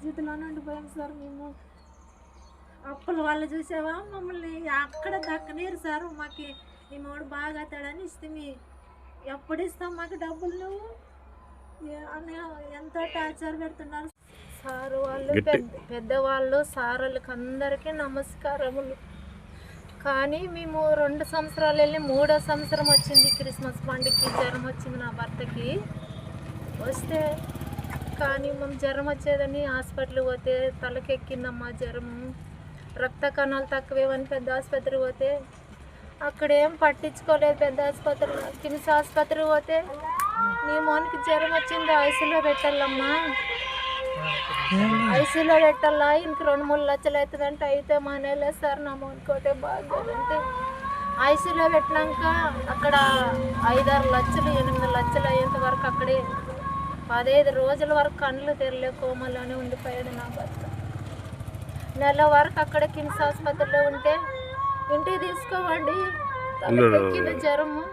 స్థితిలోనే ఉండిపోయాం సార్ మేము. అప్పుల వాళ్ళు చూసావా మమ్మల్ని అక్కడ దక్కనీరు సార్. మాకు ఈ మూడు బాగా తడని ఇస్తే ఎప్పుడు ఇస్తాం మాకు డబ్బులు నువ్వు అని ఎంతో టార్చర్ పెడుతున్నారు సార్. వాళ్ళు పెద్దవాళ్ళు సార్ వాళ్ళకి అందరికీ నమస్కారములు. కానీ మేము 2 సంవత్సరాలు వెళ్ళి 3వ సంవత్సరం వచ్చింది క్రిస్మస్ పండుగకి జ్వరం వచ్చింది నా భర్తకి వస్తే. కానీ మేము జ్వరం వచ్చేదని హాస్పిటల్కి పోతే తలకెక్కిందమ్మా జ్వరం, రక్త కణాలు తక్కువేమని పెద్ద ఆసుపత్రికి పోతే అక్కడేం పట్టించుకోలేదు. పెద్ద ఆసుపత్రిలో కిమ్స్ ఆసుపత్రికి పోతే నీ మోనికి జ్వరం వచ్చింది ఐసీలో పెట్టాలమ్మా, ఐసీలో పెట్టాలా, ఇంక 2-3 లక్షలు అవుతుందంటే అయితే మానేలే సార్ నా మోనికోటే బాగా అంటే ఐసీలో పెట్టినాక అక్కడ 5-6 లక్షలు 8 లక్షలు అయ్యేంత వరకు అక్కడే 15 రోజుల వరకు కళ్ళు తెరలే కోమలోనే ఉండిపోయాడు నా భర్త. నెల వరకు అక్కడ కిమ్స్ ఆసుపత్రిలో ఉంటే ఇంటికి తీసుకోవండి జ్వరము